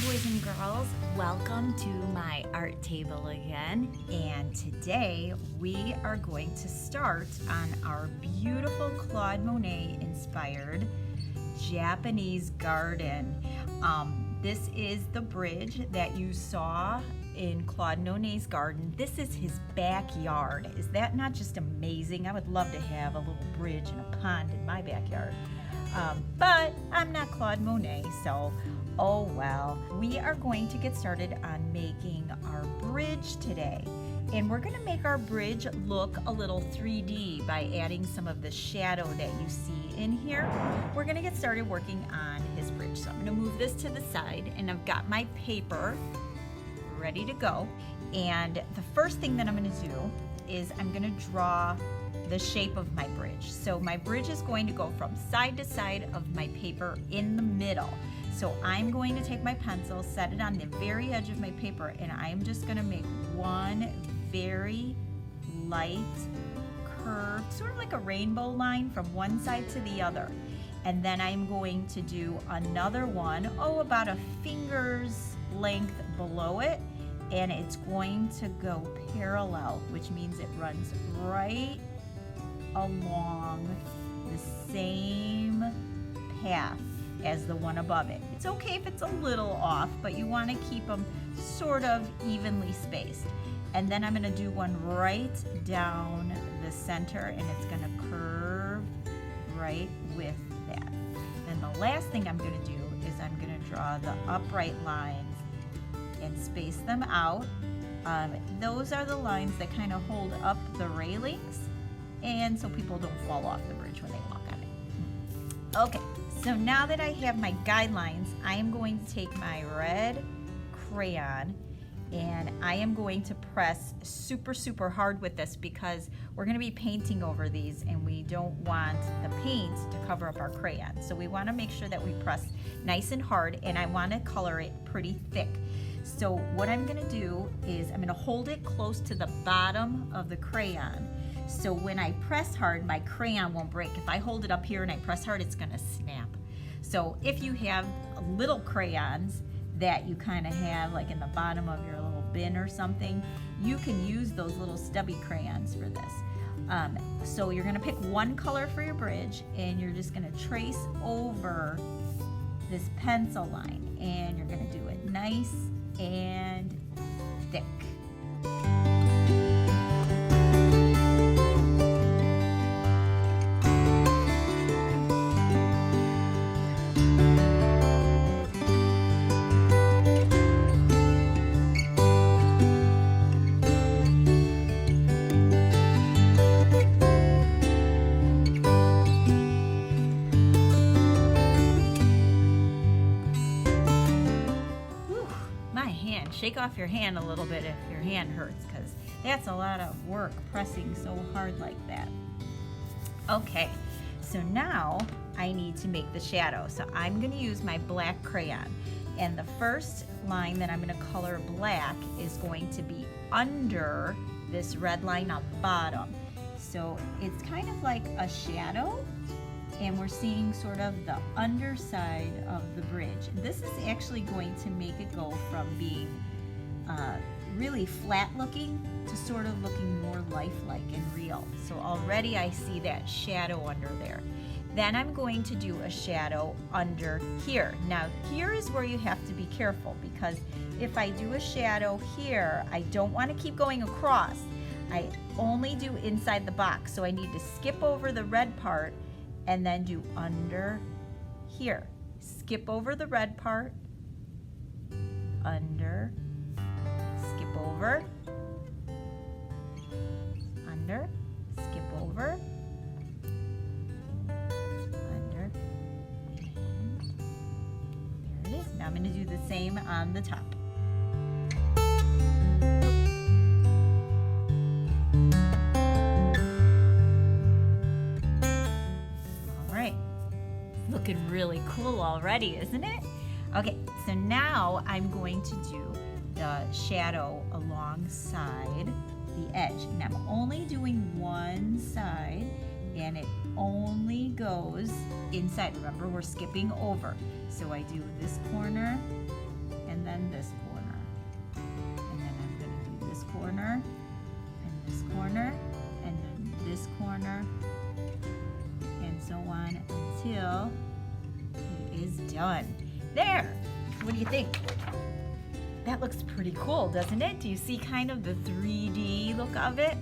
boys and girls, welcome to my art table again, and today we are going to start on our beautiful Claude Monet inspired Japanese garden. This is the bridge that you saw in Claude Monet's garden. This is his backyard. Is that not just amazing? I would love to have a little bridge and a pond in my backyard. But I'm not Claude Monet, so oh well. We are going to get started on making our bridge today. And we're going to make our bridge look a little 3D by adding some of the shadow that you see in here. We're going to get started working on his bridge. So I'm going to move this to the side, and I've got my paper ready to go. And the first thing that I'm going to do is I'm going to draw the shape of my bridge. So my bridge is going to go from side to side of my paper in the middle. So I'm going to take my pencil, set it on the very edge of my paper, and I'm just going to make one very light curve, sort of like a rainbow line from one side to the other. And then I'm going to do another one, about a finger's length below it, and it's going to go parallel, which means it runs right along the same path as the one above it. It's okay if it's a little off, but you want to keep them sort of evenly spaced. And then I'm going to do one right down the center, and it's going to curve right with that. Then the last thing I'm going to do is I'm going to draw the upright lines and space them out. Those are the lines that kind of hold up the railings, and so people don't fall off the bridge when they walk on it. Okay, so now that I have my guidelines, I am going to take my red crayon, and I am going to press super hard with this because we're going to be painting over these, and we don't want the paint to cover up our crayon. So we want to make sure that we press nice and hard, and I want to color it pretty thick. So what I'm going to do is I'm going to hold it close to the bottom of the crayon. So when I press hard, my crayon won't break. If I hold it up here and I press hard, it's going to snap. So if you have little crayons that you kind of have like in the bottom of your little bin or something, you can use those little stubby crayons for this. So you're going to pick one color for your bridge, and you're just going to trace over this pencil line, and you're going to do it nice and thick. Shake off your hand a little bit if your hand hurts, because that's a lot of work pressing so hard like that. Okay, so now I need to make the shadow. So I'm going to use my black crayon, and the first line that I'm going to color black is going to be under this red line on the bottom. So it's kind of like a shadow, and we're seeing sort of the underside of the bridge. This is actually going to make it go from being really flat looking to sort of looking more lifelike and real. So already I see that shadow under there. Then I'm going to do a shadow under here. Now here is where you have to be careful, because if I do a shadow here, I don't want to keep going across. I only do inside the box, so I need to skip over the red part and then do under here. Skip over the red part, under, skip over, under, skip over, under, and there it is. Now I'm going to do the same on the top. Looking really cool already, isn't it? Okay, so now I'm going to do the shadow alongside the edge. And I'm only doing one side, and it only goes inside. Remember, we're skipping over. So I do this corner and done. There, what do you think? That looks pretty cool, doesn't it? Do you see kind of the 3D look of it?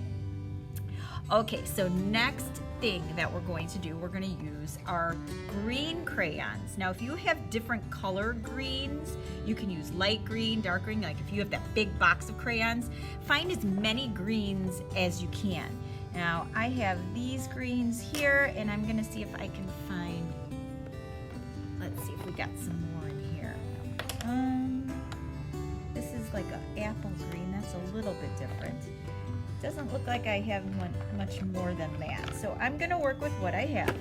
Okay, so next thing that we're going to do, we're going to use our green crayons. Now, if you have different color greens, you can use light green, dark green. Like if you have that big box of crayons, find as many greens as you can. Now, I have these greens here, and I'm going to see if I can find, let's see if we got some more in here. This is like an apple green. That's a little bit different. Doesn't look like I have much more than that. So I'm gonna work with what I have.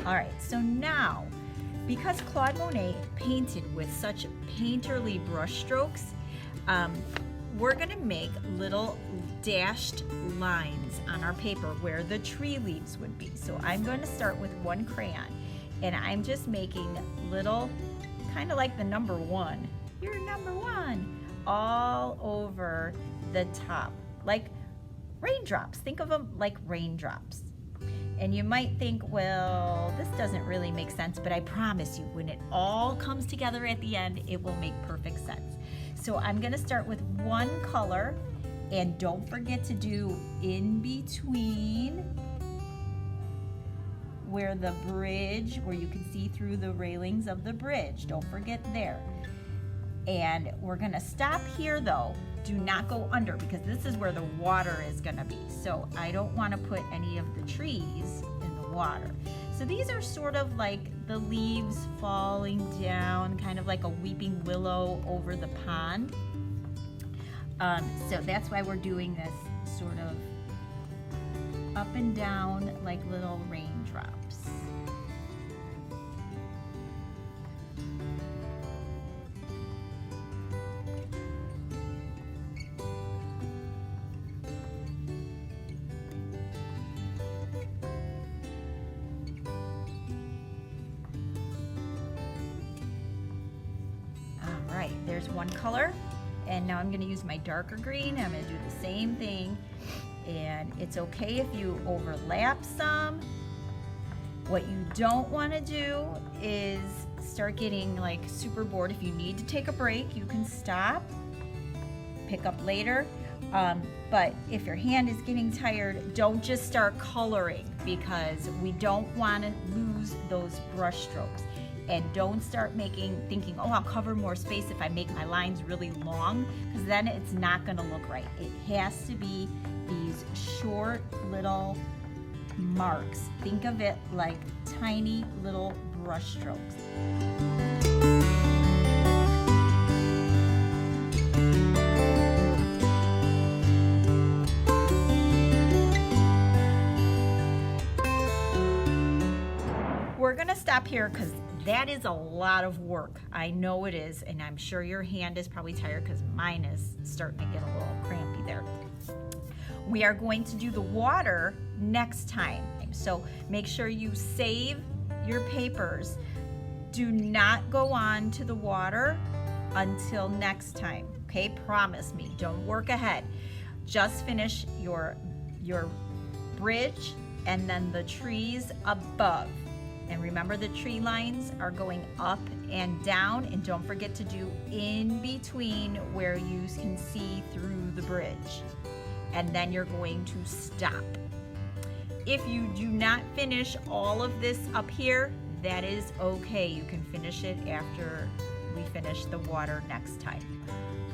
All right, so now, because Claude Monet painted with such painterly brush strokes, we're gonna make little dashed lines on our paper where the tree leaves would be. So I'm going to start with one crayon, and I'm just making little, kind of like the number 1. You're number 1, all over the top. Like raindrops. Think of them like raindrops. And you might think, well, this doesn't really make sense, but I promise you, when it all comes together at the end, it will make perfect sense. So I'm gonna start with one color, and don't forget to do in between where the bridge, where you can see through the railings of the bridge. Don't forget there. And we're gonna stop here though. Do not go under, because this is where the water is gonna be. So I don't wanna put any of the trees in the water. So these are sort of like the leaves falling down, kind of like a weeping willow over the pond. So that's why we're doing this sort of up and down like little raindrops. All right, there's one color. And now I'm going to use my darker green. I'm going to do the same thing. And it's okay if you overlap some. What you don't want to do is start getting like super bored. If you need to take a break, you can stop, pick up later. But if your hand is getting tired, don't just start coloring, because we don't want to lose those brush strokes. And don't start thinking, oh, I'll cover more space if I make my lines really long, because then it's not gonna look right. It has to be these short little marks. Think of it like tiny little brush strokes. We're gonna stop here because that is a lot of work. I know it is, and I'm sure your hand is probably tired, because mine is starting to get a little crampy there. We are going to do the water next time. So make sure you save your papers. Do not go on to the water until next time, okay? Promise me, don't work ahead. Just finish your bridge and then the trees above. And remember, the tree lines are going up and down, and don't forget to do in between where you can see through the bridge. And then you're going to stop. If you do not finish all of this up here, that is okay. You can finish it after we finish the water next time.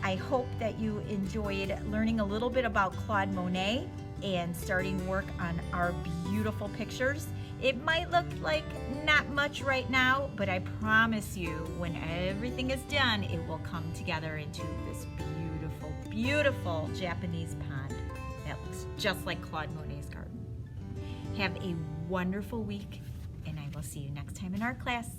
I hope that you enjoyed learning a little bit about Claude Monet and starting work on our beautiful pictures. It might look like not much right now, but I promise you, when everything is done, it will come together into this beautiful, beautiful Japanese pond that looks just like Claude Monet's garden. Have a wonderful week, and I will see you next time in art class.